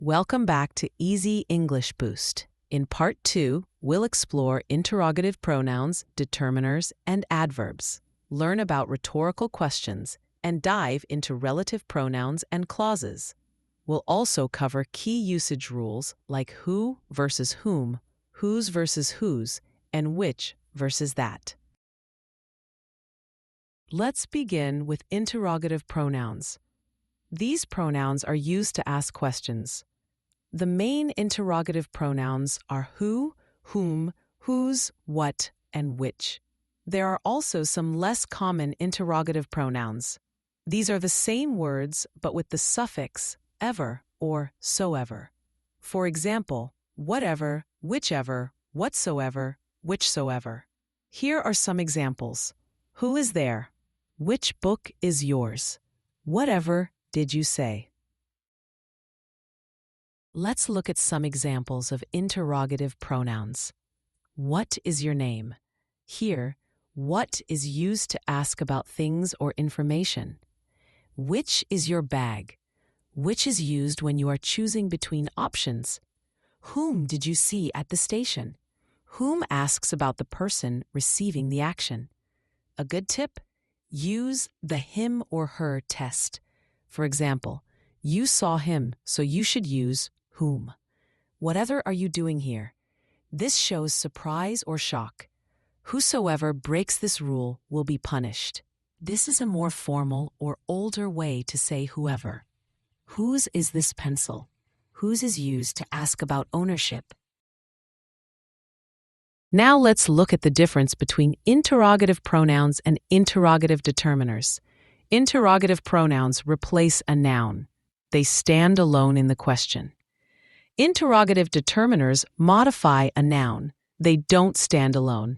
Welcome back to Easy English Boost. In Part 2, we'll explore interrogative pronouns, determiners, and adverbs, learn about rhetorical questions, and dive into relative pronouns and clauses. We'll also cover key usage rules like who versus whom, whose versus whose, and which versus that. Let's begin with interrogative pronouns. These pronouns are used to ask questions. The main interrogative pronouns are who, whom, whose, what, and which. There are also some less common interrogative pronouns. These are the same words but with the suffix ever or soever. For example, whatever, whichever, whatsoever, whichsoever. Here are some examples. Who is there? Which book is yours? Whatever did you say? Let's look at some examples of interrogative pronouns. What is your name? Here, what is used to ask about things or information. Which is your bag? Which is used when you are choosing between options. Whom did you see at the station? Whom asks about the person receiving the action. A good tip? Use the him or her test. For example, you saw him, so you should use whom. Whatever are you doing here? This shows surprise or shock. Whosoever breaks this rule will be punished. This is a more formal or older way to say whoever. Whose is this pencil? Whose is used to ask about ownership. Now let's look at the difference between interrogative pronouns and interrogative determiners. Interrogative pronouns replace a noun. They stand alone in the question. Interrogative determiners modify a noun. They don't stand alone.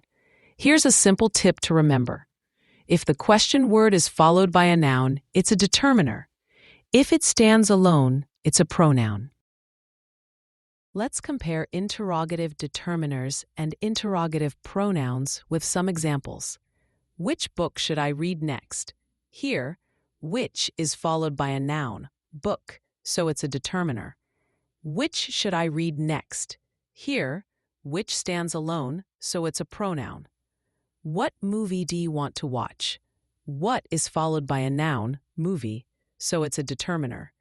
Here's a simple tip to remember. If the question word is followed by a noun, it's a determiner. If it stands alone, it's a pronoun. Let's compare interrogative determiners and interrogative pronouns with some examples. Which book should I read next? Here, which is followed by a noun, book, so it's a determiner. Which should I read next? Here, which stands alone, so it's a pronoun. What movie do you want to watch? What is followed by a noun, movie, so it's a determiner.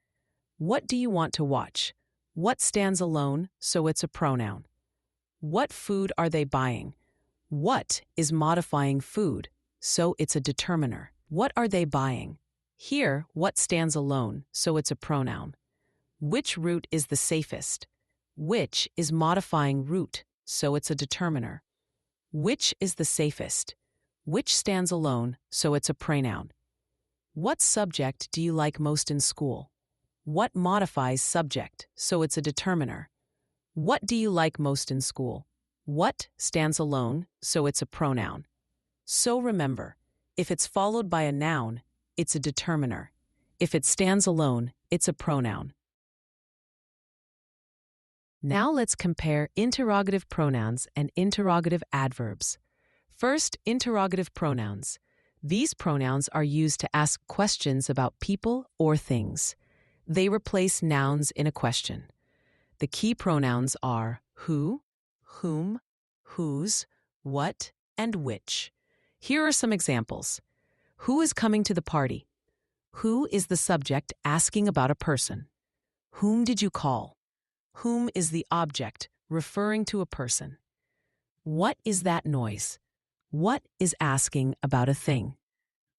What do you want to watch? What stands alone, so it's a pronoun. What food are they buying? What is modifying food, so it's a determiner. What are they buying? Here, what stands alone, so it's a pronoun. Which route is the safest? Which is modifying route, so it's a determiner. Which is the safest? Which stands alone, so it's a pronoun. What subject do you like most in school? What modifies subject, so it's a determiner. What do you like most in school? What stands alone, so it's a pronoun. So remember, if it's followed by a noun, it's a determiner. If it stands alone, it's a pronoun. Now let's compare interrogative pronouns and interrogative adverbs. First, interrogative pronouns. These pronouns are used to ask questions about people or things. They replace nouns in a question. The key pronouns are who, whom, whose, what, and which. Here are some examples. Who is coming to the party? Who is the subject asking about a person? Whom did you call? Whom is the object referring to a person? What is that noise? What is asking about a thing?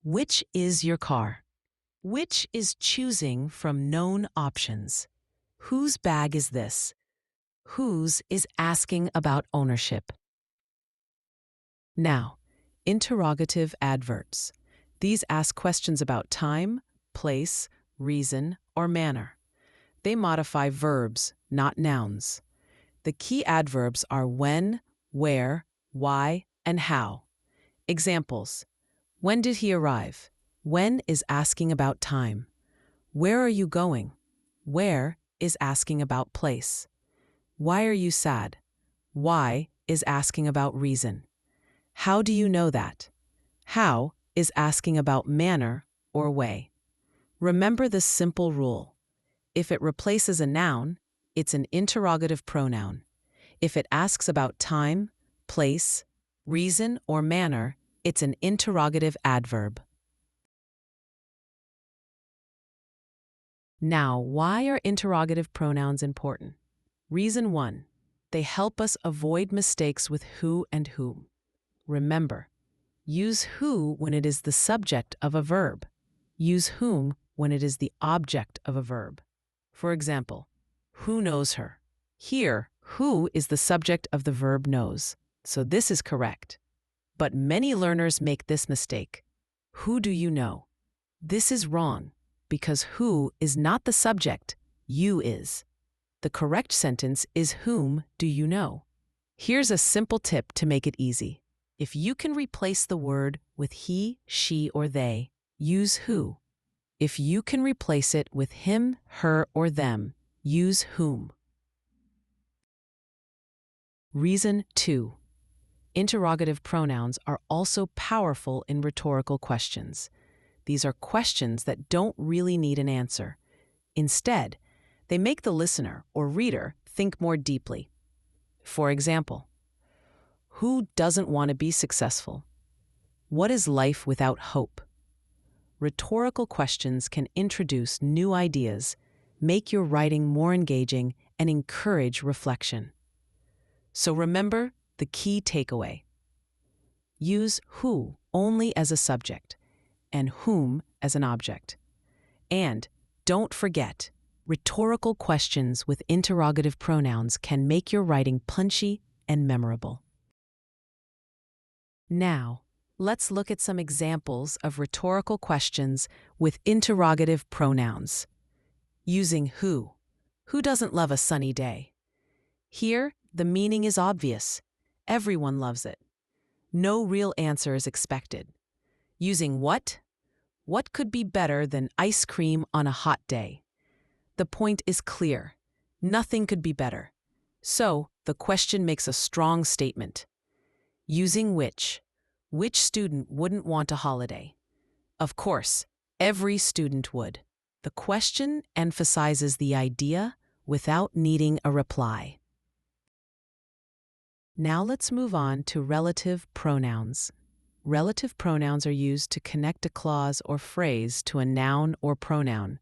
Which is your car? Which is choosing from known options? Whose bag is this? Whose is asking about ownership. Now, interrogative adverbs. These ask questions about time, place, reason, or manner. They modify verbs, not nouns. The key adverbs are when, where, why, and how. Examples. When did he arrive? When is asking about time. Where are you going? Where is asking about place. Why are you sad? Why is asking about reason. How do you know that? How is asking about manner or way. Remember this simple rule. If it replaces a noun, it's an interrogative pronoun. If it asks about time, place, reason, or manner, it's an interrogative adverb. Now, why are interrogative pronouns important? Reason 1. They help us avoid mistakes with who and whom. Remember, use who when it is the subject of a verb. Use whom when it is the object of a verb. For example, who knows her? Here, who is the subject of the verb knows, so this is correct. But many learners make this mistake. Who do you know? This is wrong, because who is not the subject, you is. The correct sentence is whom do you know? Here's a simple tip to make it easy. If you can replace the word with he, she, or they, use who. If you can replace it with him, her, or them, use whom. Reason 2. Interrogative pronouns are also powerful in rhetorical questions. These are questions that don't really need an answer. Instead, they make the listener or reader think more deeply. For example, who doesn't want to be successful? What is life without hope? Rhetorical questions can introduce new ideas, make your writing more engaging, and encourage reflection. So remember the key takeaway. Use who only as a subject and whom as an object. And don't forget, rhetorical questions with interrogative pronouns can make your writing punchy and memorable. Now, let's look at some examples of rhetorical questions with interrogative pronouns. Using who. Who doesn't love a sunny day? Here, the meaning is obvious. Everyone loves it. No real answer is expected. Using what? What could be better than ice cream on a hot day? The point is clear. Nothing could be better. So, the question makes a strong statement. Using which? Which student wouldn't want a holiday? Of course, every student would. The question emphasizes the idea without needing a reply. Now let's move on to relative pronouns. Relative pronouns are used to connect a clause or phrase to a noun or pronoun.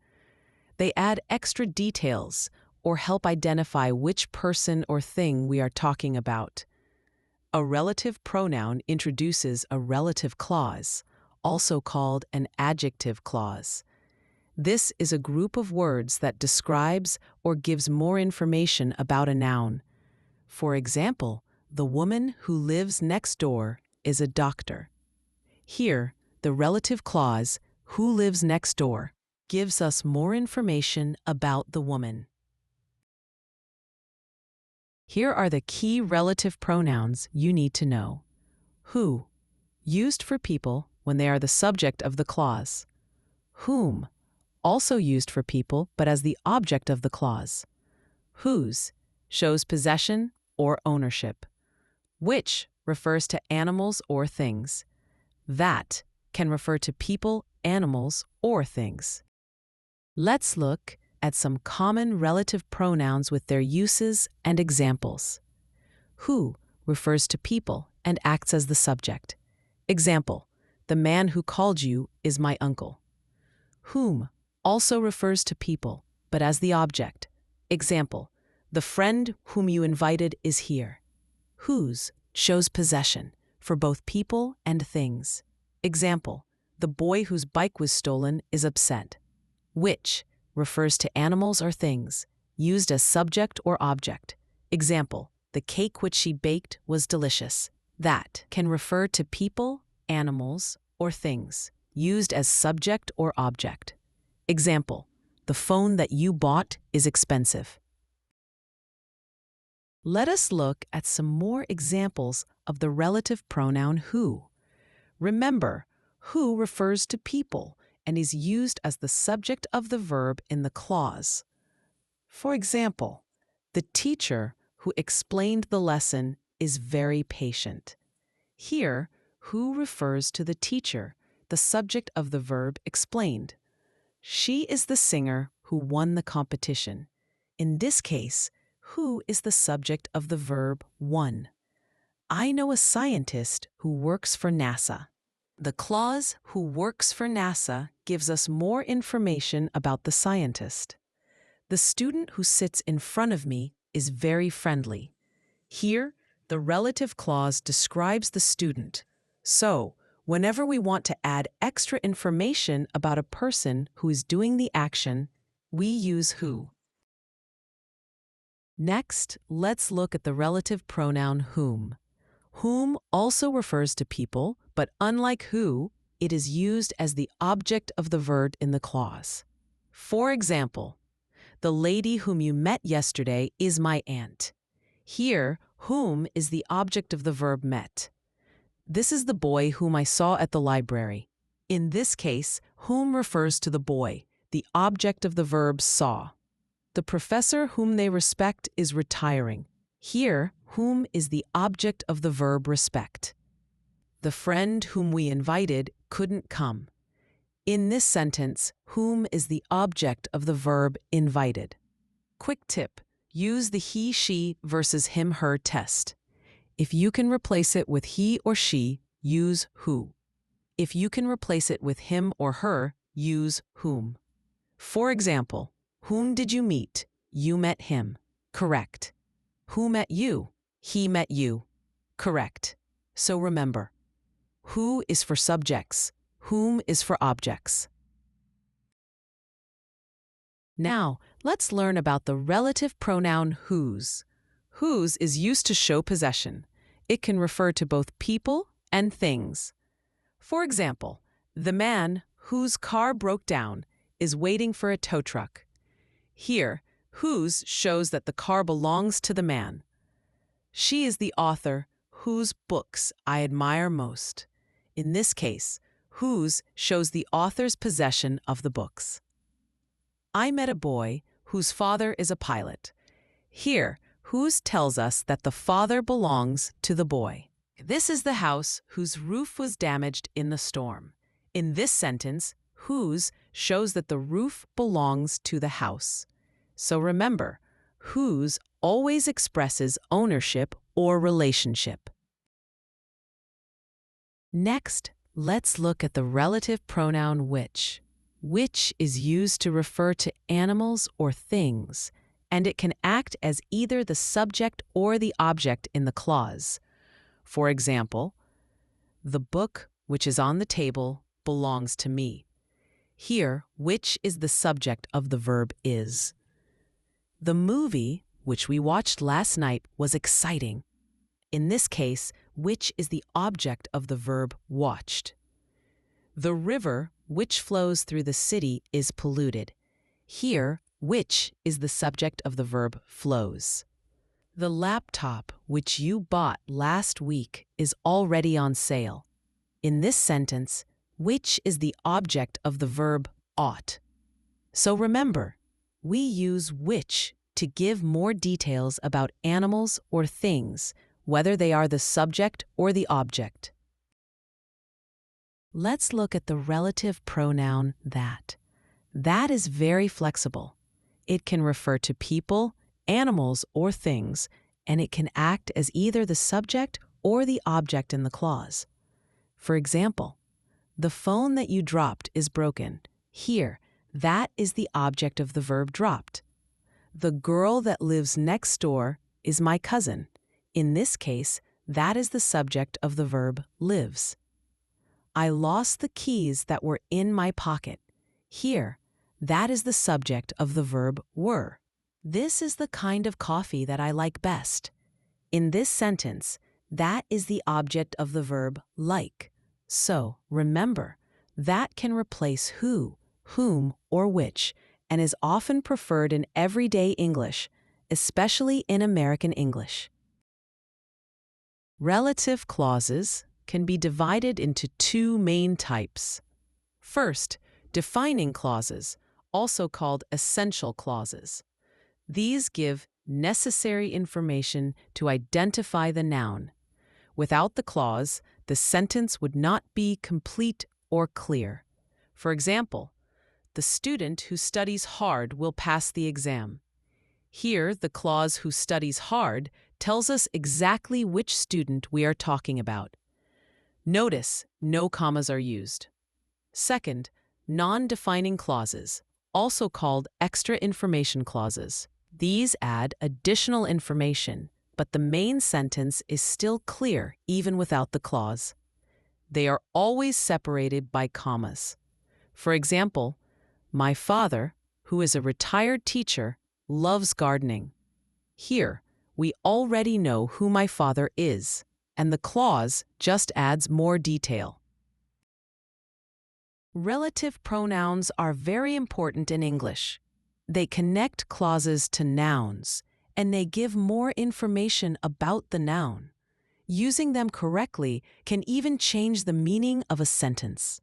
They add extra details or help identify which person or thing we are talking about. A relative pronoun introduces a relative clause, also called an adjective clause. This is a group of words that describes or gives more information about a noun. For example, the woman who lives next door is a doctor. Here, the relative clause, who lives next door, gives us more information about the woman. Here are the key relative pronouns you need to know. Who, used for people when they are the subject of the clause. Whom, also used for people but as the object of the clause. Whose, shows possession or ownership. Which refers to animals or things. That can refer to people, animals, or things. Let's look at some common relative pronouns with their uses and examples. Who refers to people and acts as the subject. Example, the man who called you is my uncle. Whom also refers to people, but as the object. Example, the friend whom you invited is here. Whose shows possession for both people and things. Example, the boy whose bike was stolen is upset. Which refers to animals or things, used as subject or object. Example, the cake which she baked was delicious. That can refer to people, animals, or things, used as subject or object. Example, the phone that you bought is expensive. Let us look at some more examples of the relative pronoun who. Remember, who refers to people and is used as the subject of the verb in the clause. For example, the teacher who explained the lesson is very patient. Here, who refers to the teacher, the subject of the verb explained. She is the singer who won the competition. In this case, who is the subject of the verb one? I know a scientist who works for NASA. The clause who works for NASA gives us more information about the scientist. The student who sits in front of me is very friendly. Here, the relative clause describes the student. So, whenever we want to add extra information about a person who is doing the action, we use who. Next, let's look at the relative pronoun whom. Whom also refers to people, but unlike who, it is used as the object of the verb in the clause. For example, the lady whom you met yesterday is my aunt. Here, whom is the object of the verb met. This is the boy whom I saw at the library. In this case, whom refers to the boy, the object of the verb saw. The professor whom they respect is retiring. Here, whom is the object of the verb respect. The friend whom we invited couldn't come. In this sentence, whom is the object of the verb invited. Quick tip: use the he, she versus him, her test. If you can replace it with he or she, use who. If you can replace it with him or her, use whom. For example, whom did you meet? You met him. Correct. Who met you? He met you. Correct. So remember, who is for subjects, whom is for objects. Now, let's learn about the relative pronoun whose. Whose is used to show possession. It can refer to both people and things. For example, the man whose car broke down is waiting for a tow truck. Here, whose shows that the car belongs to the man. She is the author whose books I admire most. In this case, whose shows the author's possession of the books. I met a boy whose father is a pilot. Here, whose tells us that the father belongs to the boy. This is the house whose roof was damaged in the storm. In this sentence, whose shows that the roof belongs to the house. So remember, whose always expresses ownership or relationship. Next, let's look at the relative pronoun which. Which is used to refer to animals or things, and it can act as either the subject or the object in the clause. For example, the book which is on the table belongs to me. Here, which is the subject of the verb is. The movie which we watched last night was exciting. In this case, which is the object of the verb watched. The river which flows through the city is polluted. Here, which is the subject of the verb flows. The laptop which you bought last week is already on sale. In this sentence, which is the object of the verb ought. So remember, we use which to give more details about animals or things, whether they are the subject or the object. Let's look at the relative pronoun that. That is very flexible. It can refer to people, animals, or things, and it can act as either the subject or the object in the clause. For example, the phone that you dropped is broken. Here, that is the object of the verb dropped. The girl that lives next door is my cousin. In this case, that is the subject of the verb lives. I lost the keys that were in my pocket. Here, that is the subject of the verb were. This is the kind of coffee that I like best. In this sentence, that is the object of the verb like. So, remember, that can replace who, whom, or which, and is often preferred in everyday English, especially in American English. Relative clauses can be divided into two main types. First, defining clauses, also called essential clauses. These give necessary information to identify the noun. Without the clause, the sentence would not be complete or clear. For example, the student who studies hard will pass the exam. Here, the clause who studies hard tells us exactly which student we are talking about. Notice no commas are used. Second, non-defining clauses, also called extra information clauses. These add additional information, but the main sentence is still clear even without the clause. They are always separated by commas. For example, my father, who is a retired teacher, loves gardening. Here, we already know who my father is, and the clause just adds more detail. Relative pronouns are very important in English. They connect clauses to nouns, and they give more information about the noun. Using them correctly can even change the meaning of a sentence.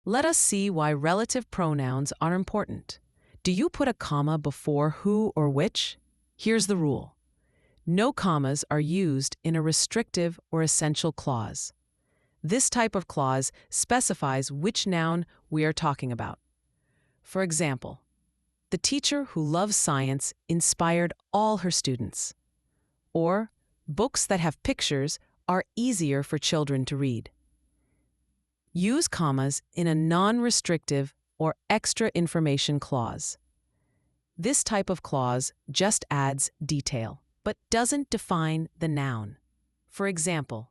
Let us see why relative pronouns are important. Do you put a comma before who or which? Here's the rule. No commas are used in a restrictive or essential clause. This type of clause specifies which noun we are talking about. For example, the teacher who loves science inspired all her students. Or, books that have pictures are easier for children to read. Use commas in a non-restrictive or extra information clause. This type of clause just adds detail, but doesn't define the noun. For example,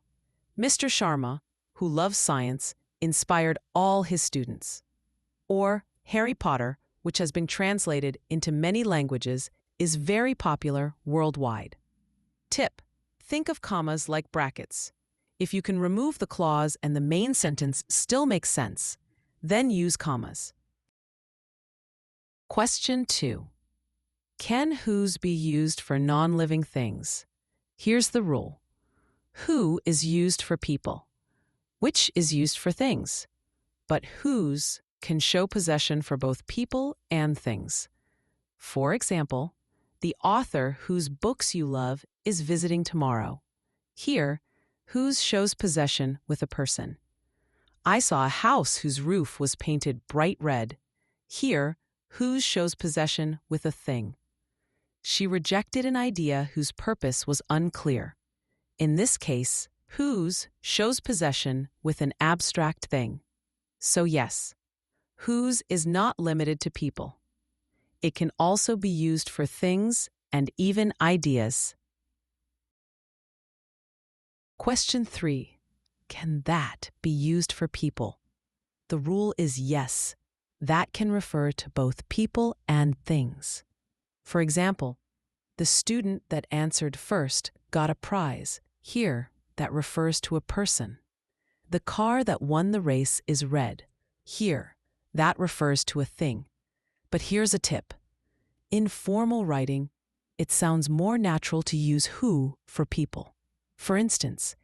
Mr. Sharma, who loves science, inspired all his students. Or Harry Potter, which has been translated into many languages, is very popular worldwide. Tip: think of commas like brackets. If you can remove the clause and the main sentence still makes sense, then use commas. Question 2. Can whose be used for non-living things? Here's the rule. Who is used for people. Which is used for things. But whose can show possession for both people and things. For example, the author whose books you love is visiting tomorrow. Here, whose shows possession with a person. I saw a house whose roof was painted bright red. Here, whose shows possession with a thing. She rejected an idea whose purpose was unclear. In this case, whose shows possession with an abstract thing. So yes, whose is not limited to people. It can also be used for things and even ideas. Question 3. Can that be used for people? The rule is yes. That can refer to both people and things. For example, the student that answered first got a prize. Here, that refers to a person. The car that won the race is red. Here, that refers to a thing. But here's a tip. In formal writing, it sounds more natural to use who for people. For instance,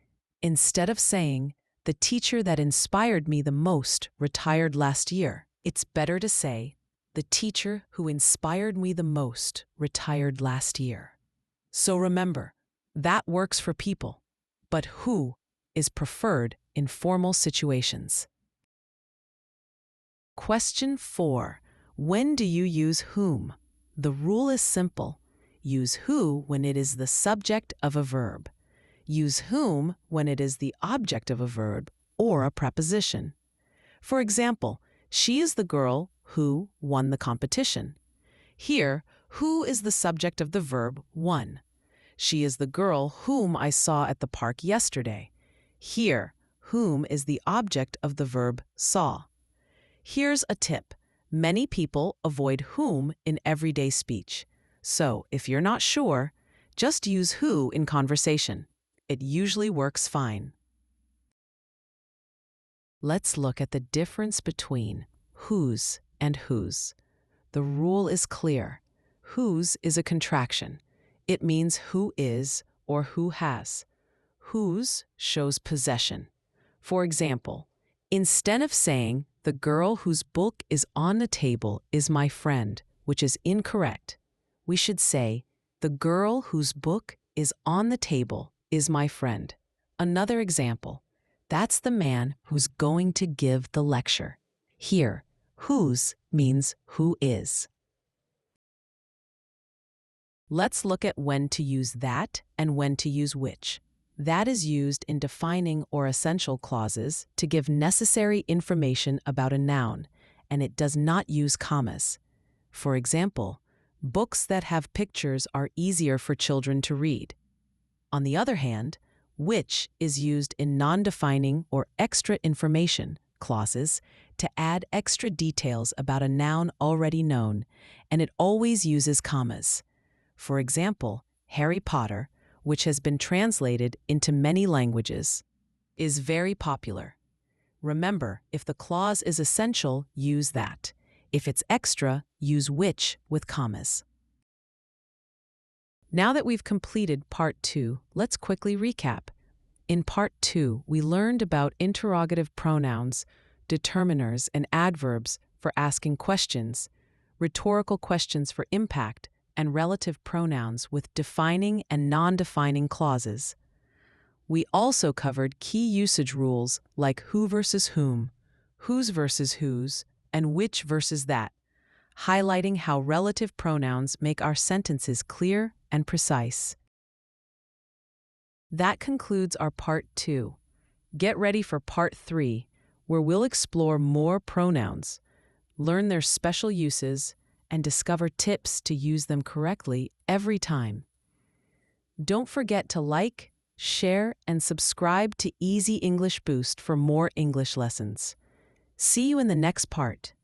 instead of saying, the teacher that inspired me the most retired last year, it's better to say, the teacher who inspired me the most retired last year. So remember, that works for people, but who is preferred in formal situations. Question 4. When do you use whom? The rule is simple. Use who when it is the subject of a verb. Use whom when it is the object of a verb or a preposition. For example, she is the girl who won the competition. Here, who is the subject of the verb won. She is the girl whom I saw at the park yesterday. Here, whom is the object of the verb saw. Here's a tip. Many people avoid whom in everyday speech. So, if you're not sure, just use who in conversation. It usually works fine. Let's look at the difference between whose and whose. The rule is clear. Whose is a contraction. It means who is or who has. Whose shows possession. For example, instead of saying, the girl whose book is on the table is my friend, which is incorrect, we should say, the girl whose book is on the table is my friend. Another example, that's the man who's going to give the lecture. Here, whose means who is. Let's look at when to use that and when to use which. That is used in defining or essential clauses to give necessary information about a noun, and it does not use commas. For example, books that have pictures are easier for children to read. On the other hand, which is used in non-defining or extra information clauses to add extra details about a noun already known, and it always uses commas. For example, Harry Potter, which has been translated into many languages, is very popular. Remember, if the clause is essential, use that. If it's extra, use which with commas. Now that we've completed Part 2, let's quickly recap. In Part 2, we learned about interrogative pronouns, determiners, and adverbs for asking questions, rhetorical questions for impact, and relative pronouns with defining and non-defining clauses. We also covered key usage rules like who versus whom, whose versus whose, and which versus that, highlighting how relative pronouns make our sentences clear and precise. That concludes our Part 2. Get ready for Part 3, where we'll explore more pronouns, learn their special uses, and discover tips to use them correctly every time. Don't forget to like, share, and subscribe to Easy English Boost for more English lessons. See you in the next part.